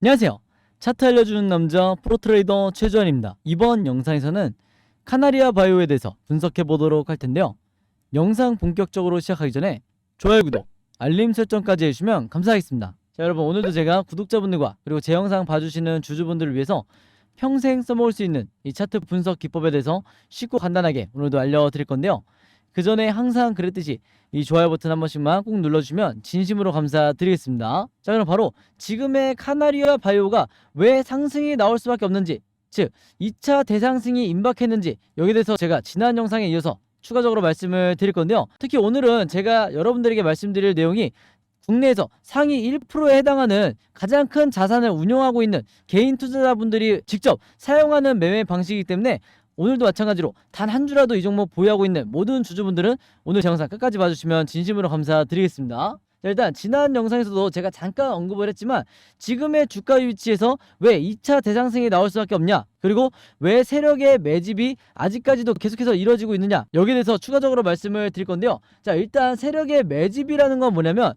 안녕하세요. 차트 알려주는 남자 프로트레이더 최주환입니다. 이번 영상에서는 카나리아 바이오에 대해서 분석해 보도록 할 텐데요. 영상 본격적으로 시작하기 전에 좋아요, 구독, 알림 설정까지 해주시면 감사하겠습니다. 자, 여러분, 오늘도 제가 구독자분들과 그리고 제 영상 봐주시는 주주분들을 위해서 평생 써먹을 수 있는 이 차트 분석 기법에 대해서 쉽고 간단하게 오늘도 알려드릴 건데요. 그 전에 항상 그랬듯이 이 좋아요 버튼 한 번씩만 꼭 눌러주시면 진심으로 감사드리겠습니다. 자, 그럼 바로 지금의 카나리아 바이오가 왜 상승이 나올 수밖에 없는지, 즉 2차 대상승이 임박했는지, 여기에 대해서 제가 지난 영상에 이어서 추가적으로 말씀을 드릴 건데요. 특히 오늘은 제가 여러분들에게 말씀드릴 내용이 국내에서 상위 1%에 해당하는 가장 큰 자산을 운용하고 있는 개인 투자자분들이 직접 사용하는 매매 방식이기 때문에 오늘도 마찬가지로 단 한 주라도 이 종목 보유하고 있는 모든 주주분들은 오늘 제 영상 끝까지 봐주시면 진심으로 감사드리겠습니다. 자, 일단 지난 영상에서도 제가 잠깐 언급을 했지만 지금의 주가 위치에서 왜 2차 대상승이 나올 수밖에 없냐, 그리고 왜 세력의 매집이 아직까지도 계속해서 이루어지고 있느냐, 여기에 대해서 추가적으로 말씀을 드릴 건데요. 자, 일단 세력의 매집이라는 건 뭐냐면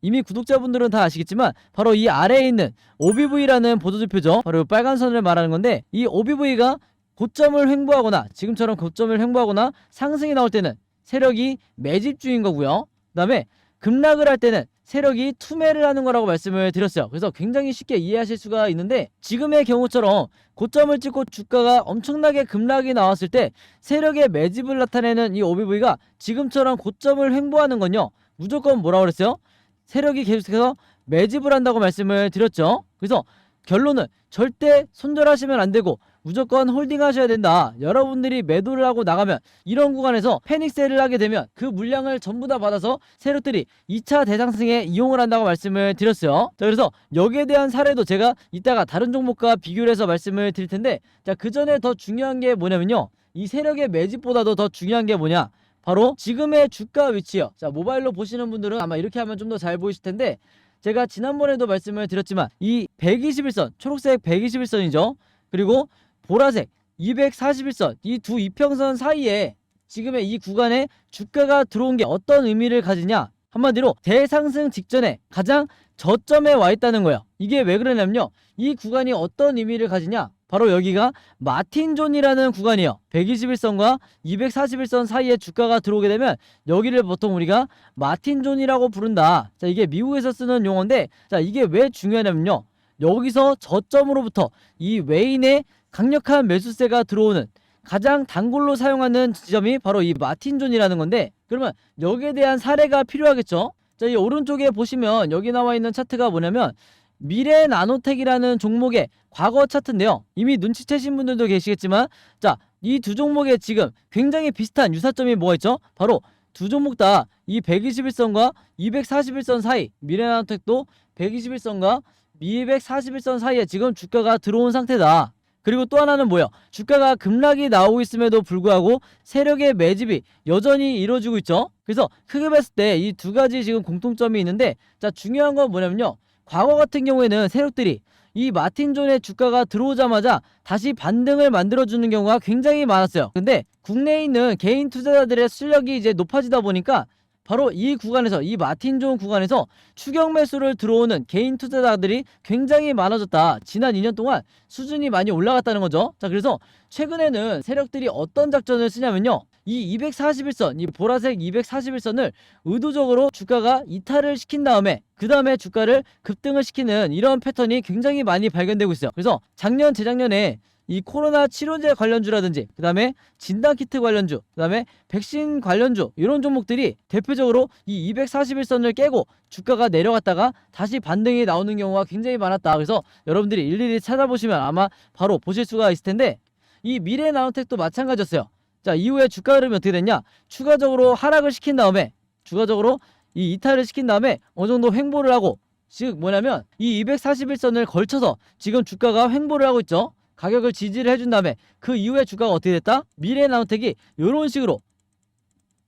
이미 구독자분들은 다 아시겠지만 바로 이 아래에 있는 OBV라는 보조지표죠. 바로 빨간 선을 말하는 건데, 이 OBV가 고점을 횡보하거나 지금처럼 고점을 횡보하거나 상승이 나올 때는 세력이 매집 중인 거고요. 그 다음에 급락을 할 때는 세력이 투매를 하는 거라고 말씀을 드렸어요. 그래서 굉장히 쉽게 이해하실 수가 있는데, 지금의 경우처럼 고점을 찍고 주가가 엄청나게 급락이 나왔을 때 세력의 매집을 나타내는 이 OBV가 지금처럼 고점을 횡보하는 건요, 무조건 뭐라고 그랬어요? 세력이 계속해서 매집을 한다고 말씀을 드렸죠. 그래서 결론은 절대 손절하시면 안 되고 무조건 홀딩 하셔야 된다. 여러분들이 매도를 하고 나가면 이런 구간에서 패닉셀을 하게 되면 그 물량을 전부 다 받아서 세력들이 2차 대상승에 이용을 한다고 말씀을 드렸어요. 자, 그래서 여기에 대한 사례도 제가 이따가 다른 종목과 비교를 해서 말씀을 드릴 텐데, 자, 그 전에 더 중요한 게 뭐냐면요, 이 세력의 매집보다도 더 중요한 게 뭐냐, 바로 지금의 주가 위치요. 자, 모바일로 보시는 분들은 아마 이렇게 하면 좀 더 잘 보이실 텐데, 제가 지난번에도 말씀을 드렸지만 이 121선, 초록색 121선이죠. 그리고 보라색 241선, 이 두 이평선 사이에 지금의 이 구간에 주가가 들어온 게 어떤 의미를 가지냐, 한마디로 대상승 직전에 가장 저점에 와 있다는 거예요. 이게 왜 그러냐면요, 이 구간이 어떤 의미를 가지냐, 바로 여기가 마틴존이라는 구간이에요. 121선과 241선 사이에 주가가 들어오게 되면 여기를 보통 우리가 마틴존이라고 부른다. 자, 이게 미국에서 쓰는 용어인데, 자, 이게 왜 중요하냐면요, 여기서 저점으로부터 이 외인의 강력한 매수세가 들어오는 가장 단골로 사용하는 지점이 바로 이 마틴존이라는 건데, 그러면 여기에 대한 사례가 필요하겠죠. 자, 이 오른쪽에 보시면 여기 나와 있는 차트가 뭐냐면 미래나노텍이라는 종목의 과거 차트인데요. 이미 눈치채신 분들도 계시겠지만, 자, 이 두 종목에 지금 굉장히 비슷한 유사점이 뭐가 있죠? 바로 두 종목 다 이 121선과 241선 사이, 미래나노텍도 121선과 241선 사이에 지금 주가가 들어온 상태다. 그리고 또 하나는 뭐예요? 주가가 급락이 나오고 있음에도 불구하고 세력의 매집이 여전히 이루어지고 있죠. 그래서 크게 봤을 때 이 두 가지 지금 공통점이 있는데, 자, 중요한 건 뭐냐면요, 과거 같은 경우에는 세력들이 이 마틴존의 주가가 들어오자마자 다시 반등을 만들어주는 경우가 굉장히 많았어요. 근데 국내에 있는 개인 투자자들의 실력이 이제 높아지다 보니까 바로 이 구간에서, 이 마틴존 구간에서 추격 매수를 들어오는 개인 투자자들이 굉장히 많아졌다. 지난 2년 동안 수준이 많이 올라갔다는 거죠. 자, 그래서 최근에는 세력들이 어떤 작전을 쓰냐면요, 이 241선, 이 보라색 241선을 의도적으로 주가가 이탈을 시킨 다음에 그 다음에 주가를 급등을 시키는 이런 패턴이 굉장히 많이 발견되고 있어요. 그래서 작년, 재작년에 이 코로나 치료제 관련주라든지, 그 다음에 진단키트 관련주, 그 다음에 백신 관련주, 이런 종목들이 대표적으로 이 241선을 깨고 주가가 내려갔다가 다시 반등이 나오는 경우가 굉장히 많았다. 그래서 여러분들이 일일이 찾아보시면 아마 바로 보실 수가 있을 텐데, 이 미래나노텍도 마찬가지였어요. 자, 이후에 주가 흐름이 어떻게 됐냐, 추가적으로 하락을 시킨 다음에, 추가적으로 이 이탈을 시킨 다음에 어느 정도 횡보를 하고, 즉 뭐냐면 이 241선을 걸쳐서 지금 주가가 횡보를 하고 있죠. 가격을 지지를 해준 다음에 그 이후에 주가가 어떻게 됐다? 미래나노텍이 이런 식으로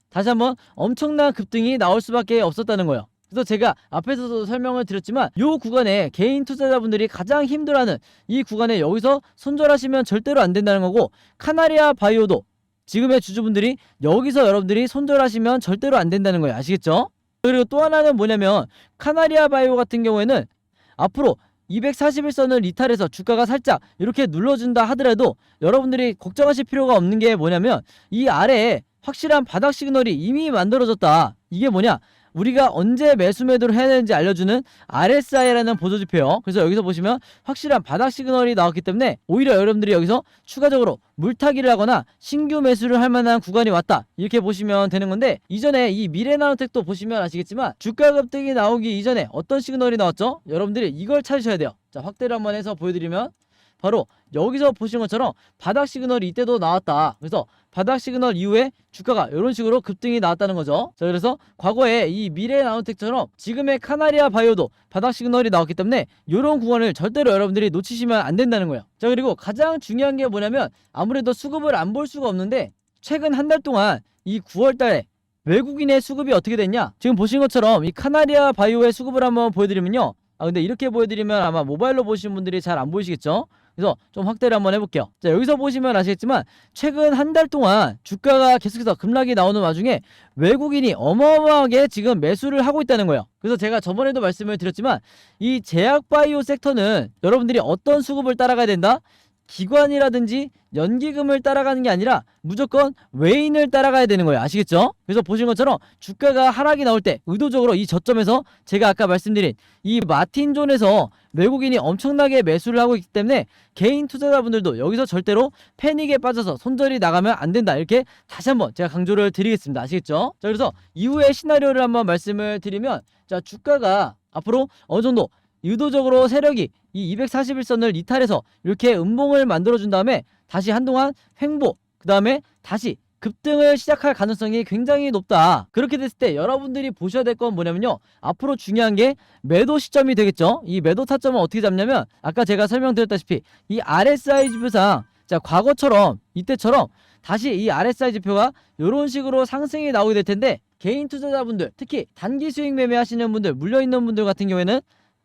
다시 한번 엄청난 급등이 나올 수밖에 없었다는 거예요. 그래서 제가 앞에서도 설명을 드렸지만 이 구간에 개인 투자자분들이 가장 힘들어하는 이 구간에 여기서 손절하시면 절대로 안 된다는 거고, 카나리아 바이오도 지금의 주주분들이 여기서 여러분들이 손절하시면 절대로 안 된다는 거예요. 아시겠죠? 그리고 또 하나는 뭐냐면 카나리아 바이오 같은 경우에는 앞으로 241선을 이탈해서 주가가 살짝 이렇게 눌러준다 하더라도 여러분들이 걱정하실 필요가 없는 게 뭐냐면 이 아래에 확실한 바닥 시그널이 이미 만들어졌다. 이게 뭐냐? 우리가 언제 매수 매도를 해야 되는지 알려주는 RSI라는 보조지표예요. 그래서 여기서 보시면 확실한 바닥 시그널이 나왔기 때문에 오히려 여러분들이 여기서 추가적으로 물타기를 하거나 신규 매수를 할 만한 구간이 왔다, 이렇게 보시면 되는 건데, 이전에 이 미래나노텍도 보시면 아시겠지만 주가 급등이 나오기 이전에 어떤 시그널이 나왔죠? 여러분들이 이걸 찾으셔야 돼요. 자, 확대를 한번 해서 보여드리면 바로 여기서 보신 것처럼 바닥 시그널이 이때도 나왔다. 그래서 바닥 시그널 이후에 주가가 이런 식으로 급등이 나왔다는 거죠. 자, 그래서 과거에 이 미래나노텍처럼 지금의 카나리아 바이오도 바닥 시그널이 나왔기 때문에 이런 구간을 절대로 여러분들이 놓치시면 안 된다는 거예요. 자, 그리고 가장 중요한 게 뭐냐면 아무래도 수급을 안 볼 수가 없는데, 최근 한 달 동안 이 9월 달에 외국인의 수급이 어떻게 됐냐? 지금 보신 것처럼 이 카나리아 바이오의 수급을 한번 보여드리면요. 근데 이렇게 보여드리면 아마 모바일로 보시는 분들이 잘 안 보이시겠죠? 그래서 좀 확대를 한번 해볼게요. 자, 여기서 보시면 아시겠지만 최근 한 달 동안 주가가 계속해서 급락이 나오는 와중에 외국인이 어마어마하게 지금 매수를 하고 있다는 거예요. 그래서 제가 저번에도 말씀을 드렸지만 이 제약바이오 섹터는 여러분들이 어떤 수급을 따라가야 된다? 기관이라든지 연기금을 따라가는 게 아니라 무조건 외인을 따라가야 되는 거예요. 아시겠죠? 그래서 보신 것처럼 주가가 하락이 나올 때 의도적으로 이 저점에서 제가 아까 말씀드린 이 마틴존에서 외국인이 엄청나게 매수를 하고 있기 때문에 개인 투자자분들도 여기서 절대로 패닉에 빠져서 손절이 나가면 안 된다, 이렇게 다시 한번 제가 강조를 드리겠습니다. 아시겠죠? 자, 그래서 이후의 시나리오를 한번 말씀을 드리면, 자, 주가가 앞으로 어느 정도 의도적으로 세력이 이 241선을 이탈해서 이렇게 음봉을 만들어준 다음에 다시 한동안 횡보, 그 다음에 다시 급등을 시작할 가능성이 굉장히 높다. 그렇게 됐을 때 여러분들이 보셔야 될 건 뭐냐면요, 앞으로 중요한 게 매도 시점이 되겠죠. 이 매도 타점은 어떻게 잡냐면 아까 제가 설명드렸다시피 이 RSI 지표상, 자, 과거처럼 이때처럼 다시 이 RSI 지표가 이런 식으로 상승이 나오게 될 텐데, 개인 투자자분들, 특히 단기 수익 매매 하시는 분들, 물려있는 분들 같은 경우에는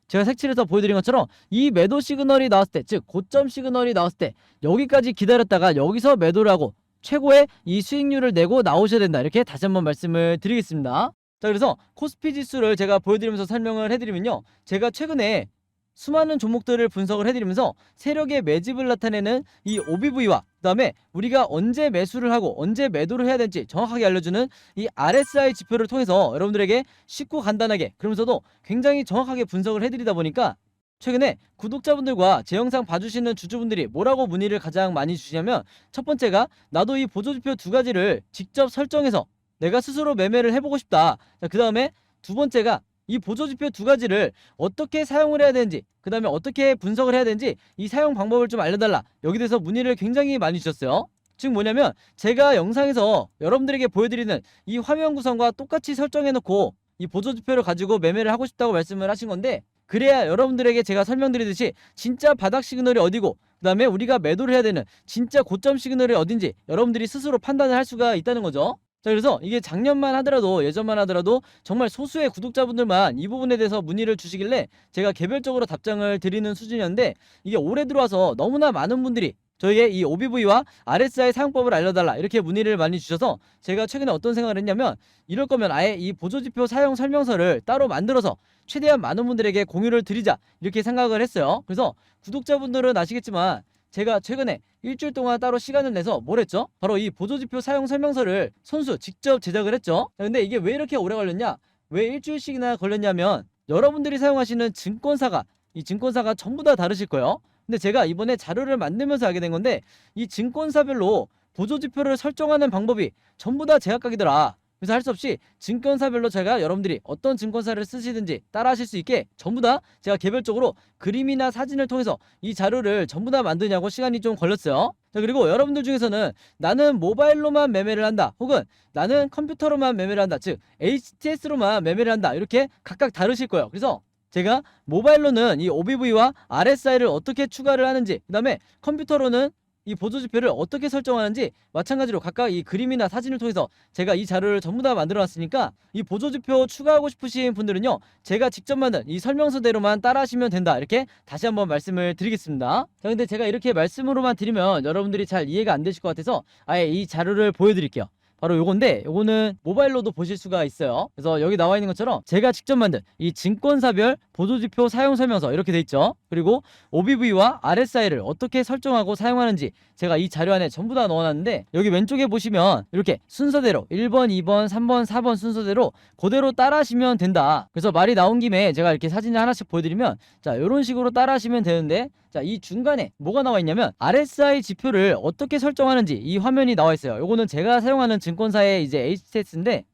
제가 색칠해서 보여드린 것처럼 이 매도 시그널이 나왔을 때, 즉 고점 시그널이 나왔을 때 여기까지 기다렸다가 여기서 매도를 하고 최고의 이 수익률을 내고 나오셔야 된다, 이렇게 다시 한번 말씀을 드리겠습니다. 자, 그래서 코스피 지수를 제가 보여드리면서 설명을 해드리면요, 제가 최근에 수많은 종목들을 분석을 해드리면서 세력의 매집을 나타내는 이 OBV와 그 다음에 우리가 언제 매수를 하고 언제 매도를 해야 될지 정확하게 알려주는 이 RSI 지표를 통해서 여러분들에게 쉽고 간단하게, 그러면서도 굉장히 정확하게 분석을 해드리다 보니까 최근에 구독자분들과 제 영상 봐주시는 주주분들이 뭐라고 문의를 가장 많이 주시냐면, 첫 번째가 나도 이 보조지표 두 가지를 직접 설정해서 내가 스스로 매매를 해보고 싶다. 그 다음에 두 번째가 이 보조지표 두 가지를 어떻게 사용을 해야 되는지, 그 다음에 어떻게 분석을 해야 되는지 이 사용 방법을 좀 알려달라, 여기 대해서 문의를 굉장히 많이 주셨어요. 즉 뭐냐면 제가 영상에서 여러분들에게 보여드리는 이 화면 구성과 똑같이 설정해놓고 이 보조지표를 가지고 매매를 하고 싶다고 말씀을 하신 건데, 그래야 여러분들에게 제가 설명드리듯이 진짜 바닥 시그널이 어디고 그 다음에 우리가 매도를 해야 되는 진짜 고점 시그널이 어딘지 여러분들이 스스로 판단을 할 수가 있다는 거죠. 자, 그래서 이게 작년만 하더라도, 예전만 하더라도 정말 소수의 구독자분들만 이 부분에 대해서 문의를 주시길래 제가 개별적으로 답장을 드리는 수준이었는데, 이게 올해 들어와서 너무나 많은 분들이 저에게 이 OBV와 RSI 사용법을 알려달라, 이렇게 문의를 많이 주셔서 제가 최근에 어떤 생각을 했냐면, 이럴 거면 아예 이 보조지표 사용 설명서를 따로 만들어서 최대한 많은 분들에게 공유를 드리자, 이렇게 생각을 했어요. 그래서 구독자분들은 아시겠지만 제가 최근에 일주일 동안 따로 시간을 내서 뭘 했죠? 바로 이 보조지표 사용 설명서를 손수 직접 제작을 했죠. 근데 이게 왜 이렇게 오래 걸렸냐? 왜 일주일씩이나 걸렸냐면, 여러분들이 사용하시는 증권사가, 이 증권사가 전부 다 다르실 거예요. 근데 제가 이번에 자료를 만들면서 알게 된 건데, 이 증권사별로 보조지표를 설정하는 방법이 전부 다 제각각이더라. 그래서 할 수 없이 증권사별로 제가 여러분들이 어떤 증권사를 쓰시든지 따라 하실 수 있게 전부 다 제가 개별적으로 그림이나 사진을 통해서 이 자료를 전부 다 만드냐고 시간이 좀 걸렸어요. 자, 그리고 여러분들 중에서는 나는 모바일로만 매매를 한다, 혹은 나는 컴퓨터로만 매매를 한다, 즉 HTS로만 매매를 한다, 이렇게 각각 다르실 거예요. 그래서 제가 모바일로는 이 OBV와 RSI를 어떻게 추가를 하는지, 그 다음에 컴퓨터로는 이 보조지표를 어떻게 설정하는지 마찬가지로 각각 이 그림이나 사진을 통해서 제가 이 자료를 전부 다 만들어 놨으니까, 이 보조지표 추가하고 싶으신 분들은요, 제가 직접 만든 이 설명서대로만 따라 하시면 된다, 이렇게 다시 한번 말씀을 드리겠습니다. 자, 근데 제가 이렇게 말씀으로만 드리면 여러분들이 잘 이해가 안 되실 것 같아서 아예 이 자료를 보여드릴게요. 바로 요건데, 요거는 모바일로도 보실 수가 있어요. 그래서 여기 나와 있는 것처럼 제가 직접 만든 이 증권사별 보조지표 사용 설명서 이렇게 돼 있죠. 그리고 OBV와 RSI를 어떻게 설정하고 사용하는지 제가 이 자료 안에 전부 다 넣어놨는데, 여기 왼쪽에 보시면 이렇게 순서대로 1번, 2번, 3번, 4번 순서대로 그대로 따라하시면 된다. 그래서 말이 나온 김에 제가 이렇게 사진을 하나씩 보여드리면, 자, 이런 식으로 따라하시면 되는데, 자, 이 중간에 뭐가 나와 있냐면 RSI 지표를 어떻게 설정하는지 이 화면이 나와 있어요. 요거는 제가 사용하는 증권사의 이제 HTS인데,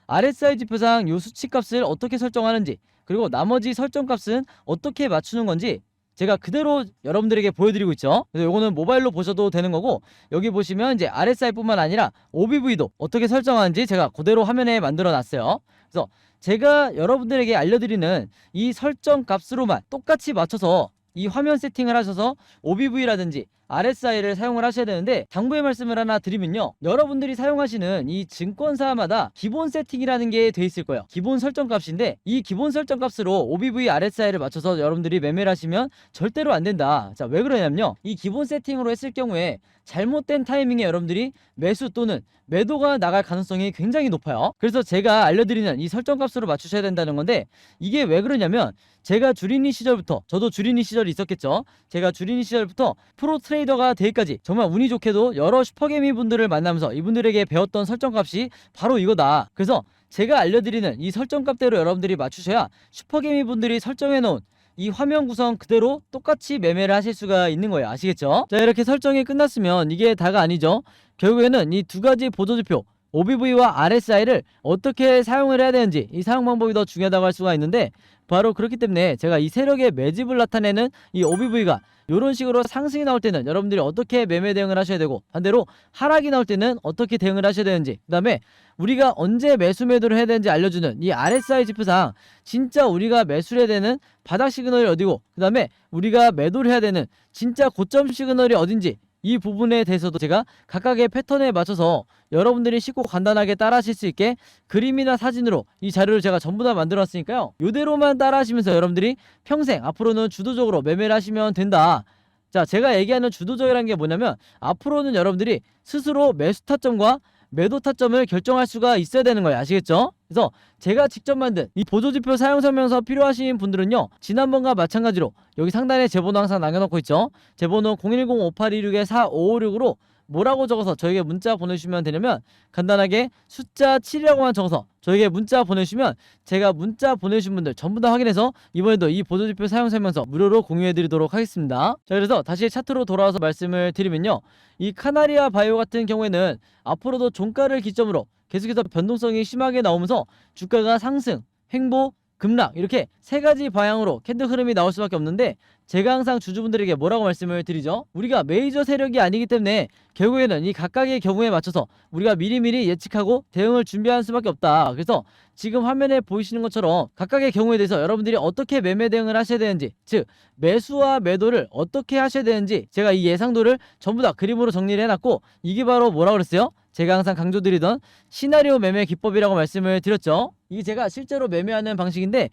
RSI 지표상 요 수치값을 어떻게 설정하는지, 그리고 나머지 설정값은 어떻게 맞추는 건지 제가 그대로 여러분들에게 보여드리고 있죠. 그래서 요거는 모바일로 보셔도 되는 거고, 여기 보시면 이제 RSI 뿐만 아니라 OBV도 어떻게 설정하는지 제가 그대로 화면에 만들어 놨어요. 그래서 제가 여러분들에게 알려드리는 이 설정 값으로만 똑같이 맞춰서 이 화면 세팅을 하셔서 OBV라든지 RSI를 사용을 하셔야 되는데, 당부의 말씀을 하나 드리면요, 여러분들이 사용하시는 이 증권사마다 기본 세팅이라는 게 돼 있을 거예요. 기본 설정 값인데, 이 기본 설정 값으로 OBV, RSI를 맞춰서 여러분들이 매매를 하시면 절대로 안 된다. 자, 왜 그러냐면요, 이 기본 세팅으로 했을 경우에 잘못된 타이밍에 여러분들이 매수 또는 매도가 나갈 가능성이 굉장히 높아요. 그래서 제가 알려드리는 이 설정 값으로 맞추셔야 된다는 건데, 이게 왜 그러냐면, 제가 주린이 시절부터, 저도 주린이 시절이 있었겠죠. 제가 주린이 시절부터 프로 트레이더가 되기까지 정말 운이 좋게도 여러 슈퍼개미 분들을 만나면서 이분들에게 배웠던 설정값이 바로 이거다. 그래서 제가 알려드리는 이 설정값대로 여러분들이 맞추셔야 슈퍼개미 분들이 설정해 놓은 이 화면 구성 그대로 똑같이 매매를 하실 수가 있는 거예요. 아시겠죠? 자, 이렇게 설정이 끝났으면 이게 다가 아니죠. 결국에는 이 두 가지 보조지표 OBV와 RSI를 어떻게 사용을 해야 되는지, 이 사용 방법이 더 중요하다고 할 수가 있는데, 바로 그렇기 때문에 제가 이 세력의 매집을 나타내는 이 OBV가 이런 식으로 상승이 나올 때는 여러분들이 어떻게 매매 대응을 하셔야 되고, 반대로 하락이 나올 때는 어떻게 대응을 하셔야 되는지, 그 다음에 우리가 언제 매수 매도를 해야 되는지 알려주는 이 RSI 지표상 진짜 우리가 매수를 해야 되는 바닥 시그널이 어디고, 그 다음에 우리가 매도를 해야 되는 진짜 고점 시그널이 어딘지, 이 부분에 대해서도 제가 각각의 패턴에 맞춰서 여러분들이 쉽고 간단하게 따라 하실 수 있게 그림이나 사진으로 이 자료를 제가 전부 다 만들어 놨으니까요, 이대로만 따라 하시면서 여러분들이 평생 앞으로는 주도적으로 매매를 하시면 된다. 자, 제가 얘기하는 주도적이라는 게 뭐냐면, 앞으로는 여러분들이 스스로 매수 타점과 매도 타점을 결정할 수가 있어야 되는 거예요. 아시겠죠? 그래서 제가 직접 만든 이 보조지표 사용 설명서 필요하신 분들은요, 지난번과 마찬가지로 여기 상단에 제 번호 항상 남겨놓고 있죠. 제 번호 010-5826-4556으로 뭐라고 적어서 저에게 문자 보내주시면 되냐면, 간단하게 숫자 7이라고만 적어서 저에게 문자 보내주시면 제가 문자 보내주신 분들 전부 다 확인해서 이번에도 이 보조지표 사용 설명서 무료로 공유해드리도록 하겠습니다. 자, 그래서 다시 차트로 돌아와서 말씀을 드리면요, 이 카나리아 바이오 같은 경우에는 앞으로도 종가를 기점으로 계속해서 변동성이 심하게 나오면서 주가가 상승, 횡보, 급락 이렇게 세 가지 방향으로 캔들 흐름이 나올 수밖에 없는데, 제가 항상 주주분들에게 뭐라고 말씀을 드리죠? 우리가 메이저 세력이 아니기 때문에 결국에는 이 각각의 경우에 맞춰서 우리가 미리미리 예측하고 대응을 준비할 수밖에 없다. 그래서 지금 화면에 보이시는 것처럼 각각의 경우에 대해서 여러분들이 어떻게 매매 대응을 하셔야 되는지, 즉 매수와 매도를 어떻게 하셔야 되는지 제가 이 예상도를 전부 다 그림으로 정리를 해놨고, 이게 바로 뭐라고 그랬어요? 제가 항상 강조드리던 시나리오 매매 기법이라고 말씀을 드렸죠. 이게 제가 실제로 매매하는 방식인데,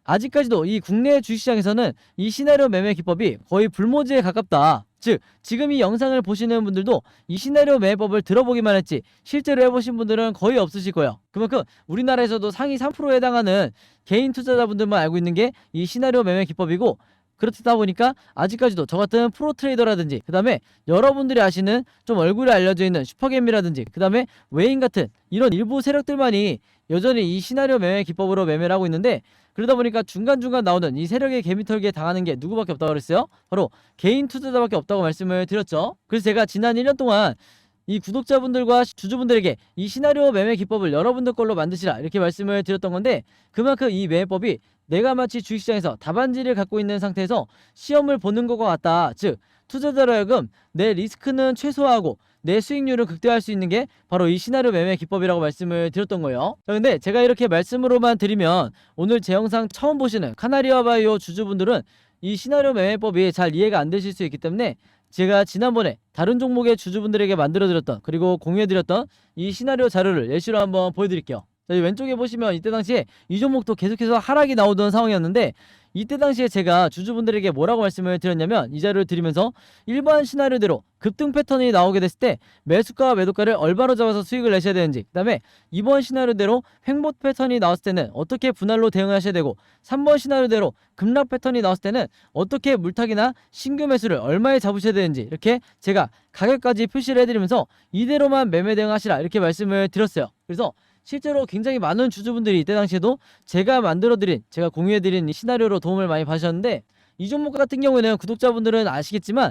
아직까지도 이 국내 주식시장에서는 이 시나리오 매매 기법이 거의 불모지에 가깝다. 즉 지금 이 영상을 보시는 분들도 이 시나리오 매매법을 들어보기만 했지 실제로 해보신 분들은 거의 없으실 거예요. 그만큼 우리나라에서도 상위 3%에 해당하는 개인 투자자분들만 알고 있는 게 이 시나리오 매매 기법이고, 그렇다 보니까 아직까지도 저 같은 프로 트레이더라든지, 그 다음에 여러분들이 아시는 좀 얼굴이 알려져 있는 슈퍼개미라든지, 그 다음에 외인 같은 이런 일부 세력들만이 여전히 이 시나리오 매매 기법으로 매매를 하고 있는데, 그러다 보니까 중간중간 나오는 이 세력의 개미털기에 당하는 게 누구밖에 없다고 그랬어요? 바로 개인 투자자밖에 없다고 말씀을 드렸죠. 그래서 제가 지난 1년 동안 이 구독자분들과 주주분들에게 이 시나리오 매매 기법을 여러분들 걸로 만드시라 이렇게 말씀을 드렸던 건데, 그만큼 이 매매법이 내가 마치 주식시장에서 답안지를 갖고 있는 상태에서 시험을 보는 것과 같다. 즉 투자자로 하여금 내 리스크는 최소화하고 내 수익률을 극대화할 수 있는 게 바로 이 시나리오 매매 기법이라고 말씀을 드렸던 거예요. 자, 근데 제가 이렇게 말씀으로만 드리면 오늘 제 영상 처음 보시는 카나리아 바이오 주주분들은 이 시나리오 매매법이 잘 이해가 안 되실 수 있기 때문에, 제가 지난번에 다른 종목의 주주분들에게 만들어드렸던, 그리고 공유해드렸던 이 시나리오 자료를 예시로 한번 보여드릴게요. 자, 이 왼쪽에 보시면 이때 당시에 이 종목도 계속해서 하락이 나오던 상황이었는데, 이때 당시에 제가 주주분들에게 뭐라고 말씀을 드렸냐면, 이 자료를 드리면서 일반 시나리오대로 급등 패턴이 나오게 됐을 때 매수가와 매도가를 얼마로 잡아서 수익을 내셔야 되는지, 그 다음에 2번 시나리오대로 횡보 패턴이 나왔을 때는 어떻게 분할로 대응을 하셔야 되고, 3번 시나리오대로 급락 패턴이 나왔을 때는 어떻게 물타기나 신규 매수를 얼마에 잡으셔야 되는지, 이렇게 제가 가격까지 표시를 해드리면서 이대로만 매매 대응하시라 이렇게 말씀을 드렸어요. 그래서 실제로 굉장히 많은 주주분들이 이때 당시에도 제가 만들어드린, 제가 공유해드린 이 시나리오로 도움을 많이 받으셨는데, 이 종목 같은 경우에는 구독자분들은 아시겠지만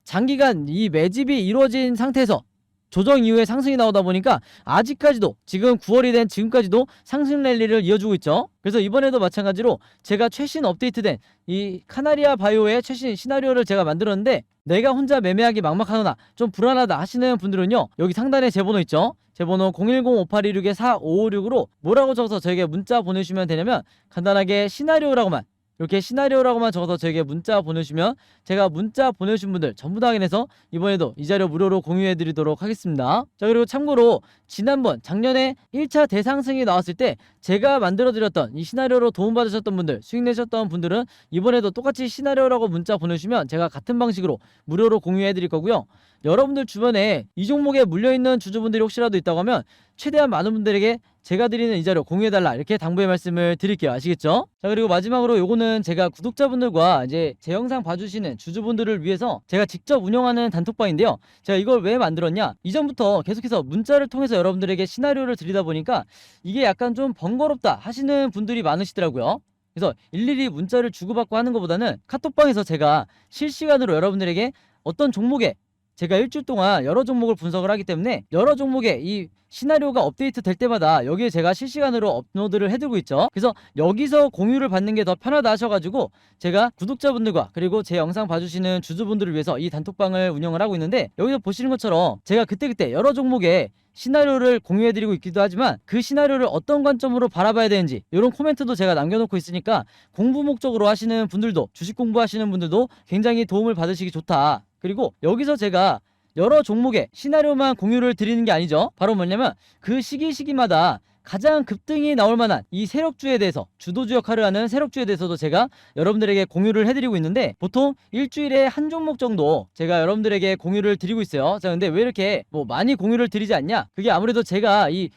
장기간 이 매집이 이루어진 상태에서 조정 이후에 상승이 나오다 보니까 아직까지도, 지금 9월이 된 지금까지도 상승 랠리를 이어주고 있죠. 그래서 이번에도 마찬가지로 제가 최신 업데이트된 이 카나리아 바이오의 최신 시나리오를 제가 만들었는데, 내가 혼자 매매하기 막막하거나 좀 불안하다 하시는 분들은요, 여기 상단에 제 번호 있죠. 제 번호 010-5826-4556으로 뭐라고 적어서 저에게 문자 보내주시면 되냐면, 간단하게 시나리오라고만, 이렇게 시나리오라고만 적어서 저에게 문자 보내주시면 제가 문자 보내주신 분들 전부 다 확인해서 이번에도 이 자료 무료로 공유해드리도록 하겠습니다. 자, 그리고 참고로 지난번 작년에 1차 대상승이 나왔을 때 제가 만들어드렸던 이 시나리오로 도움받으셨던 분들, 수익 내셨던 분들은 이번에도 똑같이 시나리오라고 문자 보내주시면 제가 같은 방식으로 무료로 공유해드릴 거고요. 여러분들 주변에 이 종목에 물려있는 주주분들이 혹시라도 있다고 하면 최대한 많은 분들에게 제가 드리는 이 자료 공유해달라 이렇게 당부의 말씀을 드릴게요. 아시겠죠? 자, 그리고 마지막으로 요거는 제가 구독자분들과 이제 제 영상 봐주시는 주주분들을 위해서 제가 직접 운영하는 단톡방인데요. 제가 이걸 왜 만들었냐, 이전부터 계속해서 문자를 통해서 여러분들에게 시나리오를 드리다 보니까 이게 약간 좀 번거롭다 하시는 분들이 많으시더라고요. 그래서 일일이 문자를 주고받고 하는 것보다는 카톡방에서 제가 실시간으로 여러분들에게 어떤 종목에, 제가 일주일 동안 여러 종목을 분석을 하기 때문에 여러 종목의 이 시나리오가 업데이트 될 때마다 여기에 제가 실시간으로 업로드를 해두고 있죠. 그래서 여기서 공유를 받는 게 더 편하다 하셔가지고 제가 구독자분들과 그리고 제 영상 봐주시는 주주분들을 위해서 이 단톡방을 운영을 하고 있는데, 여기서 보시는 것처럼 제가 그때그때 여러 종목의 시나리오를 공유해드리고 있기도 하지만 그 시나리오를 어떤 관점으로 바라봐야 되는지 이런 코멘트도 제가 남겨놓고 있으니까 공부 목적으로 하시는 분들도, 주식 공부하시는 분들도 굉장히 도움을 받으시기 좋다. 그리고 여기서 제가 여러 종목의 시나리오만 공유를 드리는 게 아니죠. 바로 뭐냐면 그 시기마다 가장 급등이 나올 만한 이 세력주에 대해서, 주도주 역할을 하는 세력주에 대해서도 제가 여러분들에게 공유를 해드리고 있는데, 보통 일주일에 한 종목 정도 제가 여러분들에게 공유를 드리고 있어요. 자, 근데 왜 이렇게 뭐 많이 공유를 드리지 않냐, 그게 아무래도 제가 이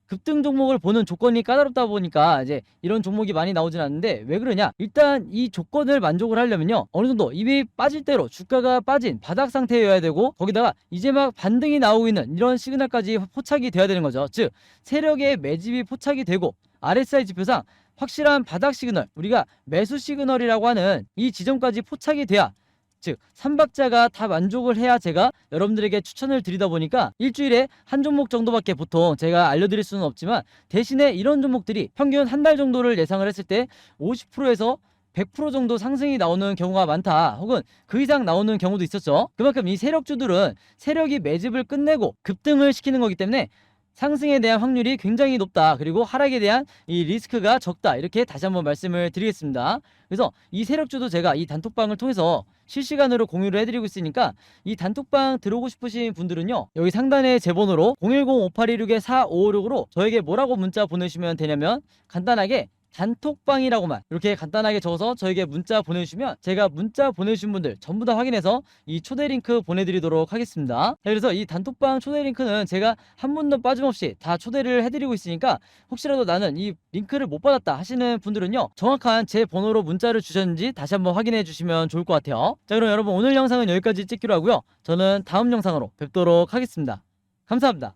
급등 종목을 보는 조건이 까다롭다 보니까 이제 이런 종목이 많이 나오진 않는데, 왜 그러냐, 일단 이 조건을 만족을 하려면요, 어느 정도 이미 빠질 대로 주가가 빠진 바닥 상태여야 되고, 거기다가 이제 막 반등이 나오고 있는 이런 시그널까지 포착이 돼야 되는 거죠. 즉 세력의 매집이 포착이 되고 RSI 지표상 확실한 바닥 시그널, 우리가 매수 시그널이라고 하는 이 지점까지 포착이 돼야, 즉 3박자가 다 만족을 해야 제가 여러분들에게 추천을 드리다 보니까 일주일에 한 종목 정도밖에 보통 제가 알려드릴 수는 없지만, 대신에 이런 종목들이 평균 한 달 정도를 예상을 했을 때 50%에서 100% 정도 상승이 나오는 경우가 많다, 혹은 그 이상 나오는 경우도 있었죠. 그만큼 이 세력주들은 세력이 매집을 끝내고 급등을 시키는 거기 때문에 상승에 대한 확률이 굉장히 높다, 그리고 하락에 대한 이 리스크가 적다, 이렇게 다시 한번 말씀을 드리겠습니다. 그래서 이 세력주도 제가 이 단톡방을 통해서 실시간으로 공유를 해드리고 있으니까, 이 단톡방 들어오고 싶으신 분들은요, 여기 상단에 제 번호로 010-5826-4556으로 저에게 뭐라고 문자 보내주시면 되냐면, 간단하게 단톡방이라고만 이렇게 간단하게 적어서 저에게 문자 보내주시면 제가 문자 보내주신 분들 전부 다 확인해서 이 초대 링크 보내드리도록 하겠습니다. 자, 그래서 이 단톡방 초대 링크는 제가 한 분도 빠짐없이 다 초대를 해드리고 있으니까, 혹시라도 나는 이 링크를 못 받았다 하시는 분들은요, 정확한 제 번호로 문자를 주셨는지 다시 한번 확인해 주시면 좋을 것 같아요. 자, 그럼 여러분 오늘 영상은 여기까지 찍기로 하고요, 저는 다음 영상으로 뵙도록 하겠습니다. 감사합니다.